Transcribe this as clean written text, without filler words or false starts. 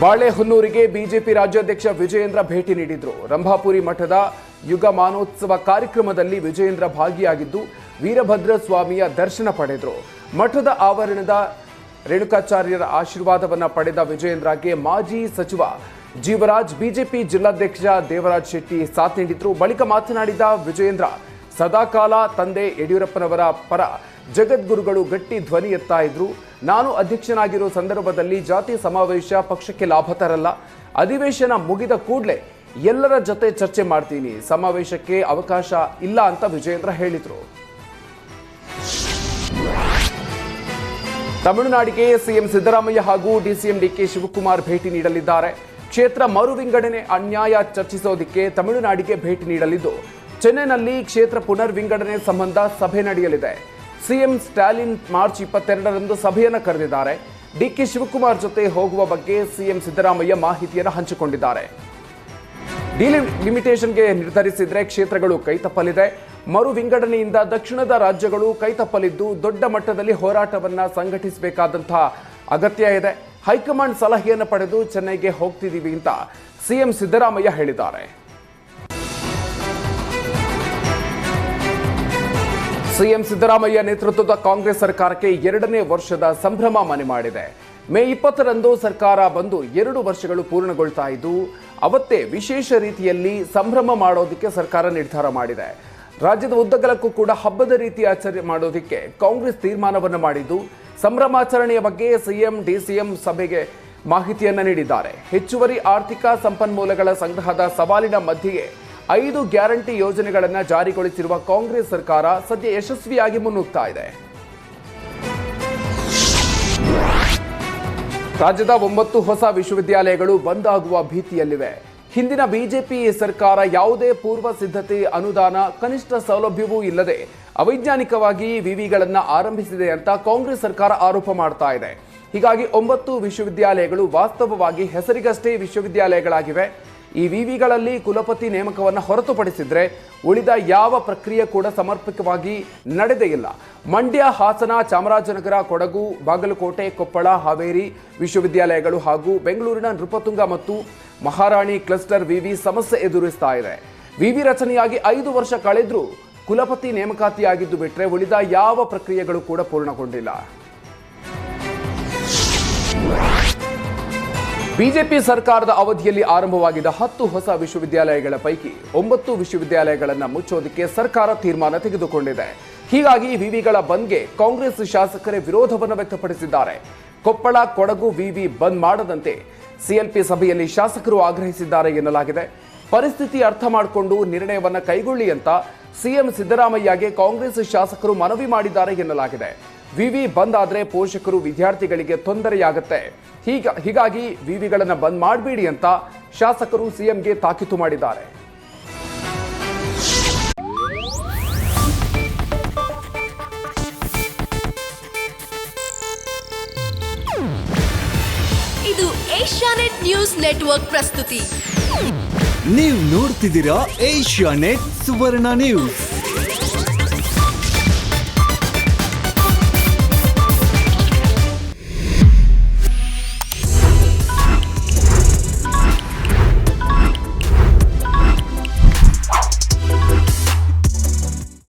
ಬಾಳೆಹೊನ್ನೂರಿಗೆ BJP ರಾಜ್ಯಾಧ್ಯಕ್ಷ ವಿಜಯೇಂದ್ರ ಭೇಟಿ ನೀಡಿದರು. ರಂಭಾಪುರಿ ಮಠದ ಯುಗಮಾನೋತ್ಸವ ಕಾರ್ಯಕ್ರಮದಲ್ಲಿ ವಿಜಯೇಂದ್ರ ಭಾಗಿಯಾಗಿದ್ದು ವೀರಭದ್ರ ಸ್ವಾಮಿಯ ದರ್ಶನ ಪಡೆದರು. ಮಠದ ಆವರಣದ ರೇಣುಕಾಚಾರ್ಯರ ಆಶೀರ್ವಾದವನ್ನು ಪಡೆದ ವಿಜಯೇಂದ್ರಗೆ ಮಾಜಿ ಸಚಿವ ಜೀವರಾಜ್, ಬಿಜೆಪಿ ಜಿಲ್ಲಾಧ್ಯಕ್ಷ ದೇವರಾಜ್ ಶೆಟ್ಟಿ ಸಾಥ್ ನೀಡಿದ್ರು. ಬಳಿಕ ಮಾತನಾಡಿದ ವಿಜಯೇಂದ್ರ, ಸದಾಕಾಲ ತಂದೆ ಯಡಿಯೂರಪ್ಪನವರ ಪರ ಜಗದ್ಗುರುಗಳು ಗಟ್ಟಿ ಧ್ವನಿ ಎತ್ತಾ ಇದ್ರು. ನಾನು ಅಧ್ಯಕ್ಷನಾಗಿರೋ ಸಂದರ್ಭದಲ್ಲಿ ಜಾತಿ ಸಮಾವೇಶ ಪಕ್ಷಕ್ಕೆ ಲಾಭ ತರಲ್ಲ. ಅಧಿವೇಶನ ಮುಗಿದ ಕೂಡಲೇ ಎಲ್ಲರ ಜೊತೆ ಚರ್ಚೆ ಮಾಡ್ತೀನಿ, ಸಮಾವೇಶಕ್ಕೆ ಅವಕಾಶ ಇಲ್ಲ ಅಂತ ವಿಜಯೇಂದ್ರ ಹೇಳಿದರು. ತಮಿಳುನಾಡಿಗೆ ಸಿಎಂ ಸಿದ್ದರಾಮಯ್ಯ ಹಾಗೂ ಡಿಸಿಎಂ ಡಿಕೆ ಶಿವಕುಮಾರ್ ಭೇಟಿ ನೀಡಲಿದ್ದಾರೆ. ಕ್ಷೇತ್ರ ಮರು ವಿಂಗಡಣೆ ಅನ್ಯಾಯ ಚರ್ಚಿಸೋದಕ್ಕೆ ತಮಿಳುನಾಡಿಗೆ ಭೇಟಿ ನೀಡಲಿದ್ದು, ಚೆನ್ನೈನಲ್ಲಿ ಕ್ಷೇತ್ರ ಪುನರ್ ವಿಂಗಡಣೆ ಸಂಬಂಧ ಸಭೆ ನಡೆಯಲಿದೆ. ಸಿಎಂ ಸ್ಟಾಲಿನ್ ಮಾರ್ಚ್ 22ರಂದು ಸಭೆಯನ್ನು ಕರೆದಿದ್ದಾರೆ. ಡಿಕೆ ಶಿವಕುಮಾರ್ ಜೊತೆ ಹೋಗುವ ಬಗ್ಗೆ ಸಿಎಂ ಸಿದ್ದರಾಮಯ್ಯ ಮಾಹಿತಿಯನ್ನು ಹಂಚಿಕೊಂಡಿದ್ದಾರೆ. ಡಿಲಿಮಿಟೇಷನ್ಗೆ ನಿರ್ಧರಿಸಿದ್ರೆ ಕ್ಷೇತ್ರಗಳು ಕೈತಪ್ಪಲಿದೆ. ಮರು ವಿಂಗಡಣೆಯಿಂದ ದಕ್ಷಿಣದ ರಾಜ್ಯಗಳು ಕೈತಪ್ಪಲಿದ್ದು ದೊಡ್ಡ ಮಟ್ಟದಲ್ಲಿ ಹೋರಾಟವನ್ನ ಸಂಘಟಿಸಬೇಕಾದಂತಹ ಅಗತ್ಯ ಇದೆ. ಹೈಕಮಾಂಡ್ ಸಲಹೆಯನ್ನು ಪಡೆದು ಚೆನ್ನೈಗೆ ಹೋಗ್ತಿದ್ದೀವಿ ಅಂತ ಸಿಎಂ ಸಿದ್ದರಾಮಯ್ಯ ಹೇಳಿದ್ದಾರೆ. ಸಿಎಂ ಸಿದ್ದರಾಮಯ್ಯ ನೇತೃತ್ವದ ಕಾಂಗ್ರೆಸ್ ಸರ್ಕಾರಕ್ಕೆ 2ನೇ ವರ್ಷದ ಸಂಭ್ರಮ ಮನೆ ಮಾಡಿದೆ. ಮೇ 20ರಂದು ಸರ್ಕಾರ ಬಂದು 2 ವರ್ಷಗಳು ಪೂರ್ಣಗೊಳ್ತಾ ಇದ್ದು, ಅವತ್ತೇ ವಿಶೇಷ ರೀತಿಯಲ್ಲಿ ಸಂಭ್ರಮ ಮಾಡೋದಕ್ಕೆ ಸರ್ಕಾರ ನಿರ್ಧಾರ ಮಾಡಿದೆ. ರಾಜ್ಯದ ಉದ್ದಗಲಕ್ಕೂ ಕೂಡ ಹಬ್ಬದ ರೀತಿ ಆಚರಣೆ ಮಾಡೋದಕ್ಕೆ ಕಾಂಗ್ರೆಸ್ ತೀರ್ಮಾನವನ್ನು ಮಾಡಿದ್ದು, ಸಂಭ್ರಮಾಚರಣೆಯ ಬಗ್ಗೆ ಸಿಎಂ ಡಿಸಿಎಂ ಸಭೆಗೆ ಮಾಹಿತಿಯನ್ನು ನೀಡಿದ್ದಾರೆ. ಹೆಚ್ಚುವರಿ ಆರ್ಥಿಕ ಸಂಪನ್ಮೂಲಗಳ ಸಂಗ್ರಹದ ಸವಾಲಿನ ಮಧ್ಯೆಯೇ 5 ಗ್ಯಾರಂಟಿ ಯೋಜನೆಗಳನ್ನು ಜಾರಿಗೊಳಿಸಿರುವ ಕಾಂಗ್ರೆಸ್ ಸರ್ಕಾರ ಸದ್ಯ ಯಶಸ್ವಿಯಾಗಿ ಮುನ್ನುಗ್ತಾ ಇದೆ. ರಾಜ್ಯದ 9 ಹೊಸ ವಿಶ್ವವಿದ್ಯಾಲಯಗಳು ಬಂದ್ ಆಗುವ ಭೀತಿಯಲ್ಲಿವೆ. ಹಿಂದಿನ ಬಿಜೆಪಿ ಸರ್ಕಾರ ಯಾವುದೇ ಪೂರ್ವ ಸಿದ್ಧತೆ, ಅನುದಾನ, ಕನಿಷ್ಠ ಸೌಲಭ್ಯವೂ ಇಲ್ಲದೆ ಅವೈಜ್ಞಾನಿಕವಾಗಿ ವಿವಿಗಳನ್ನು ಆರಂಭಿಸಿದೆ ಅಂತ ಕಾಂಗ್ರೆಸ್ ಸರ್ಕಾರ ಆರೋಪ ಮಾಡ್ತಾ ಇದೆ. ಹೀಗಾಗಿ 9 ವಿಶ್ವವಿದ್ಯಾಲಯಗಳು ವಾಸ್ತವವಾಗಿ ಹೆಸರಿಗಷ್ಟೇ ವಿಶ್ವವಿದ್ಯಾಲಯಗಳಾಗಿವೆ. ಈ ವಿವಿಗಳಲ್ಲಿ ಕುಲಪತಿ ನೇಮಕವನ್ನು ಹೊರತುಪಡಿಸಿದ್ರೆ ಉಳಿದ ಯಾವ ಪ್ರಕ್ರಿಯೆ ಕೂಡ ಸಮರ್ಪಕವಾಗಿ ನಡೆದೇ ಇಲ್ಲ. ಮಂಡ್ಯ, ಹಾಸನ, ಚಾಮರಾಜನಗರ, ಕೊಡಗು, ಬಾಗಲಕೋಟೆ, ಕೊಪ್ಪಳ, ಹಾವೇರಿ ವಿಶ್ವವಿದ್ಯಾಲಯಗಳು ಹಾಗೂ ಬೆಂಗಳೂರಿನ ನೃಪತುಂಗ ಮತ್ತು ಮಹಾರಾಣಿ ಕ್ಲಸ್ಟರ್ ವಿವಿ ಸಮಸ್ಯೆ ಎದುರಿಸ್ತಾ ಇದೆ. ವಿವಿ ರಚನೆಯಾಗಿ 5 ವರ್ಷ ಕಳೆದ್ರೂ ಕುಲಪತಿ ನೇಮಕಾತಿಯಾಗಿದ್ದು ಬಿಟ್ಟರೆ ಉಳಿದ ಯಾವ ಪ್ರಕ್ರಿಯೆಗಳು ಕೂಡ ಪೂರ್ಣಗೊಂಡಿಲ್ಲ. ಬಿಜೆಪಿ ಸರ್ಕಾರದ ಅವಧಿಯಲ್ಲಿ ಆರಂಭವಾಗಿದ್ದ 10 ಹೊಸ ವಿಶ್ವವಿದ್ಯಾಲಯಗಳ ಪೈಕಿ 9 ವಿಶ್ವವಿದ್ಯಾಲಯಗಳನ್ನು ಮುಚ್ಚೋದಕ್ಕೆ ಸರ್ಕಾರ ತೀರ್ಮಾನ ತೆಗೆದುಕೊಂಡಿದೆ. ಹೀಗಾಗಿ ವಿವಿಗಳ ಬಂದ್ಗೆ ಕಾಂಗ್ರೆಸ್ ಶಾಸಕರೇ ವಿರೋಧವನ್ನು ವ್ಯಕ್ತಪಡಿಸಿದ್ದಾರೆ. ಕೊಪ್ಪಳ, ಕೊಡಗು ವಿವಿ ಬಂದ್ ಮಾಡದಂತೆ ಸಿಎಲ್ಪಿ ಸಭೆಯಲ್ಲಿ ಶಾಸಕರು ಆಗ್ರಹಿಸಿದ್ದಾರೆ ಎನ್ನಲಾಗಿದೆ. ಪರಿಸ್ಥಿತಿ ಅರ್ಥ ಮಾಡಿಕೊಂಡು ನಿರ್ಣಯವನ್ನು ಕೈಗೊಳ್ಳಿ ಅಂತ ಸಿಎಂ ಸಿದ್ದರಾಮಯ್ಯಗೆ ಕಾಂಗ್ರೆಸ್ ಶಾಸಕರು ಮನವಿ ಮಾಡಿದ್ದಾರೆ ಎನ್ನಲಾಗಿದೆ. ವಿವಿ ಬಂದ್ ಆದರೆ ಪೋಷಕರು, ವಿದ್ಯಾರ್ಥಿಗಳಿಗೆ ತೊಂದರೆಯಾಗುತ್ತೆ. ಹೀಗಾಗಿ ವಿವಿಗಳನ್ನು ಬಂದ್ ಮಾಡಬೇಡಿ ಅಂತ ಶಾಸಕರು ಸಿಎಂಗೆ ತಾಕೀತು ಮಾಡಿದ್ದಾರೆ. ಇದು ಏಷ್ಯಾನೆಟ್ ನ್ಯೂಸ್ ನೆಟ್ವರ್ಕ್ ಪ್ರಸ್ತುತಿ. ನೀವು ನೋಡ್ತಿದ್ದೀರಾ ಏಷ್ಯಾನೆಟ್ ಸುವರ್ಣ ನ್ಯೂಸ್.